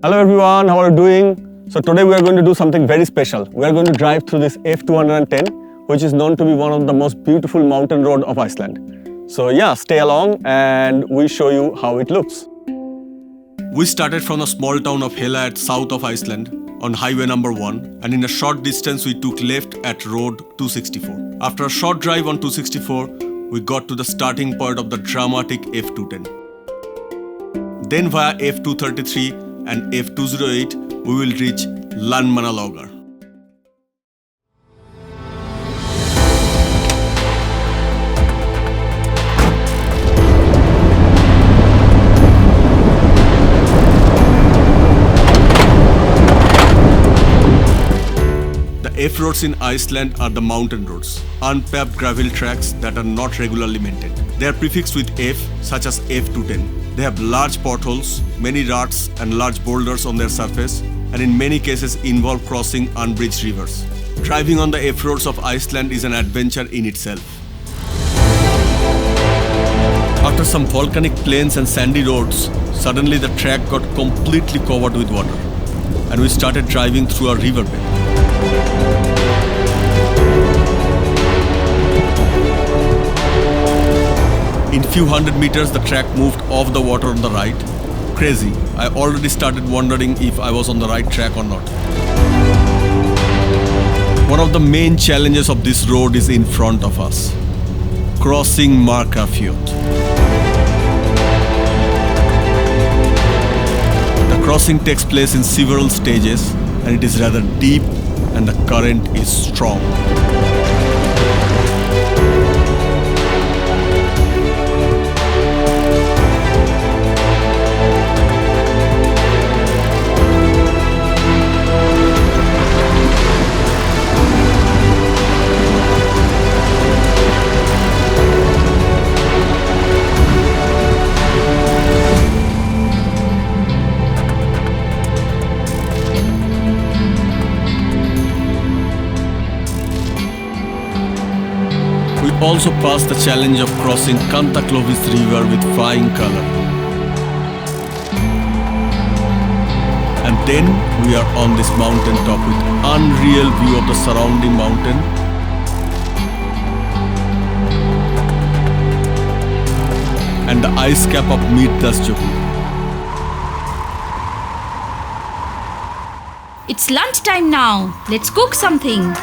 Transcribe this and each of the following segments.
Hello everyone, how are you doing? So today we are going to do something very special. We are going to drive through this F210, which is known to be one of the most beautiful mountain road of Iceland. So yeah, stay along and we show you how it looks. We started from the small town of Hela at south of Iceland on highway number 1, and in a short distance we took left at road 264. After a short drive on 264, we got to the starting point of the dramatic F210. Then via F233 and F208, we will reach Landmannalaugar. The F roads in Iceland are the mountain roads, unpaved gravel tracks that are not regularly maintained. They are prefixed with F, such as F210. They have large potholes, many ruts and large boulders on their surface, and in many cases involve crossing unbridged rivers. Driving on the F roads of Iceland is an adventure in itself. After some volcanic plains and sandy roads, suddenly the track got completely covered with water, and we started driving through a riverbed. In few hundred meters, the track moved off the water on the right. Crazy. I already started wondering if I was on the right track or not. One of the main challenges of this road is in front of us. Crossing Maelifell. The crossing takes place in several stages, and it is rather deep and the current is strong. We also passed the challenge of crossing Clovis River with flying color. And then we are on this mountain top with unreal view of the surrounding mountain. And the ice cap of Maelifell. It's lunchtime now. Let's cook something.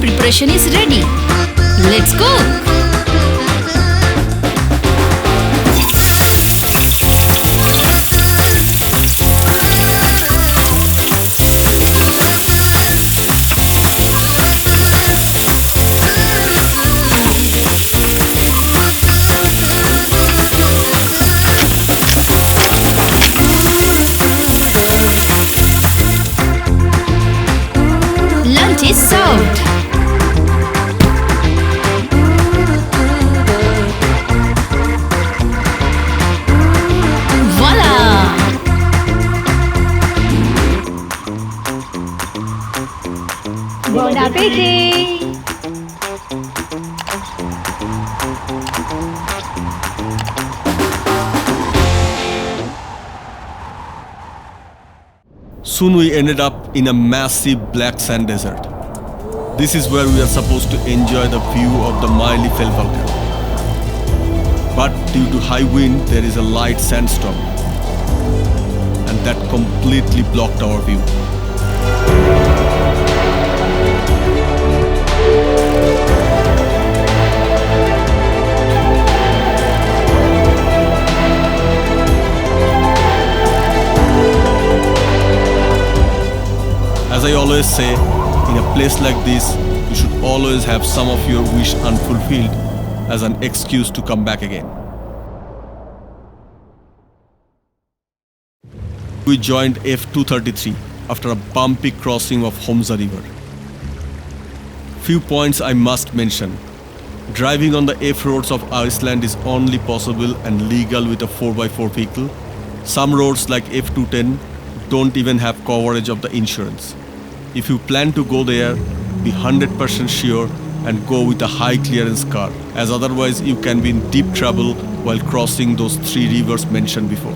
Preparation is ready. Let's cook. Lunch is served. Bon appétit! Soon we ended up in a massive black sand desert. This is where we are supposed to enjoy the view of the Maelifell volcano. But due to high wind, there is a light sandstorm, and that completely blocked our view. As I always say, in a place like this, you should always have some of your wish unfulfilled as an excuse to come back again. We joined F233 after a bumpy crossing of Homza River. Few points I must mention. Driving on the F roads of Iceland is only possible and legal with a 4x4 vehicle. Some roads like F210 don't even have coverage of the insurance. If you plan to go there, be 100% sure and go with a high clearance car, as otherwise you can be in deep trouble while crossing those 3 rivers mentioned before.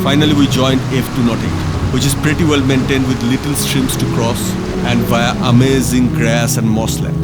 Finally, we joined F210, which is pretty well maintained with little streams to cross and via amazing grass and mossland.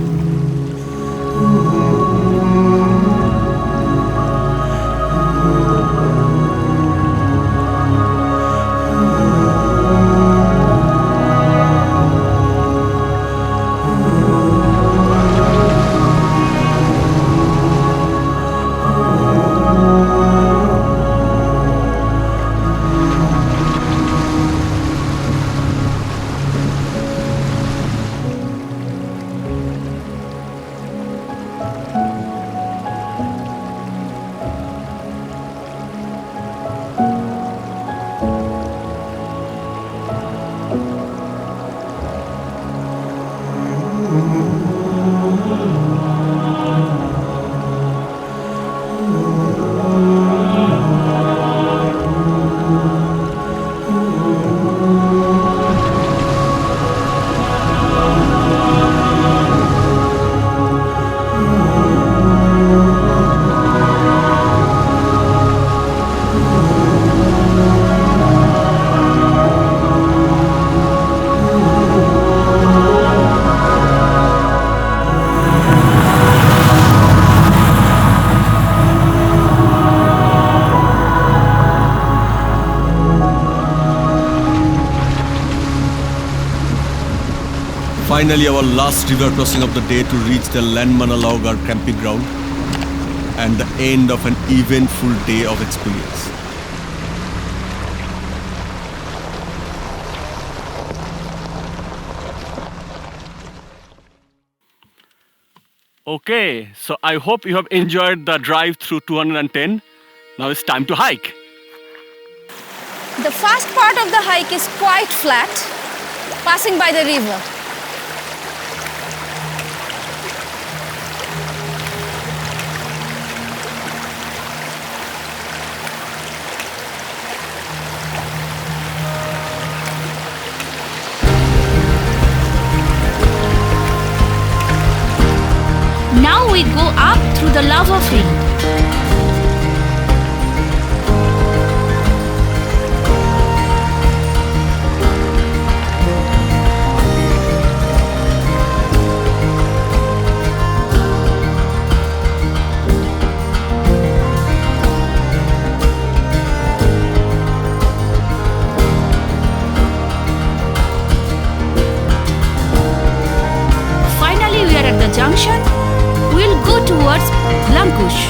Finally, our last river crossing of the day to reach the Landmannalaugar camping ground and the end of an eventful day of experience. Okay, so I hope you have enjoyed the drive through 210. Now it's time to hike. The first part of the hike is quite flat, passing by the river. Now we go up through the Laugavegur. Finally, we are at the junction. We'll go towards Laugavegur.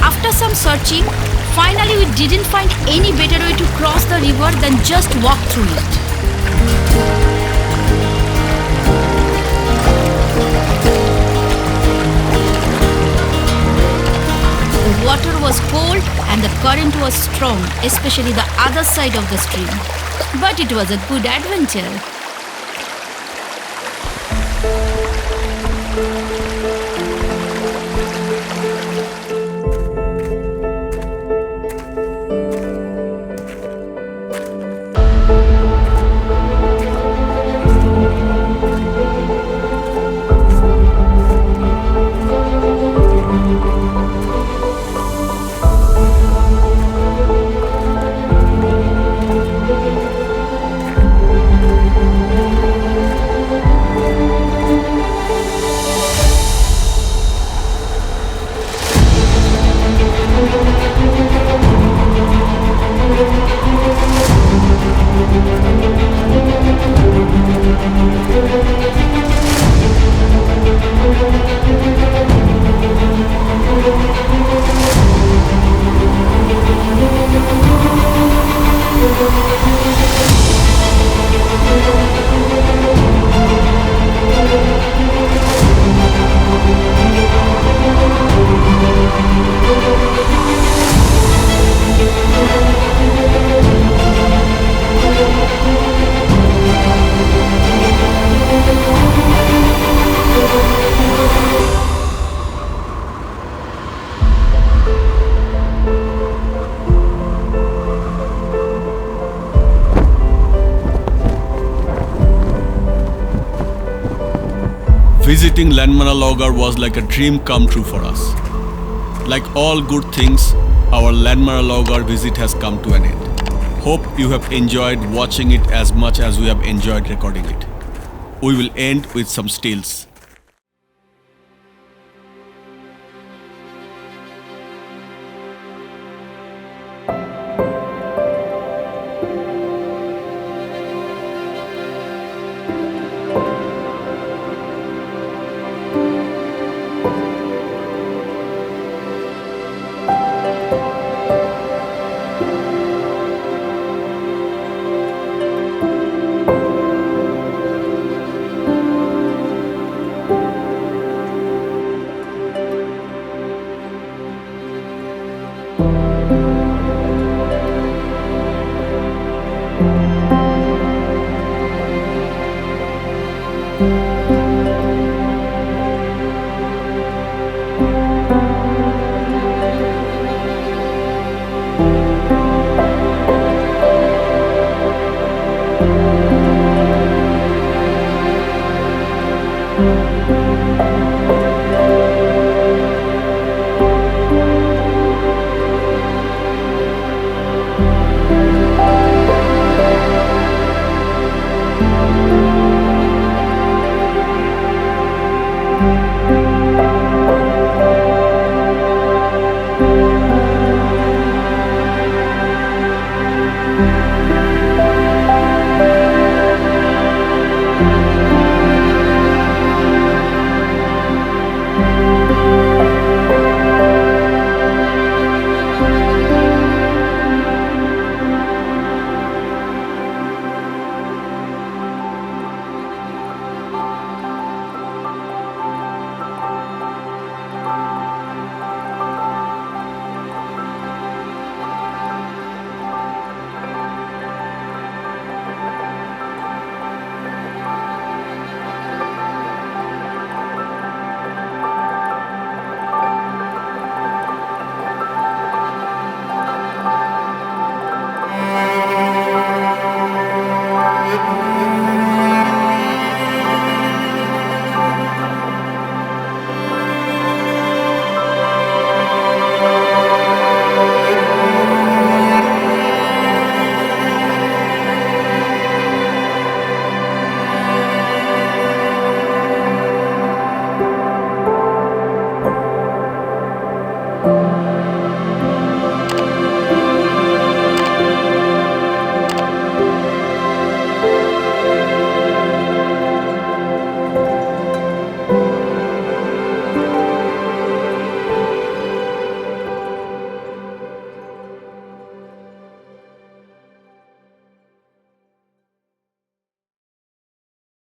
After some searching, finally we didn't find any better way to cross the river than just walk through it. The water was cold and the current was strong, especially the other side of the stream. But it was a good adventure. Visiting Landmannalaugar was like a dream come true for us. Like all good things, our Landmannalaugar visit has come to an end. Hope you have enjoyed watching it as much as we have enjoyed recording it. We will end with some stills. you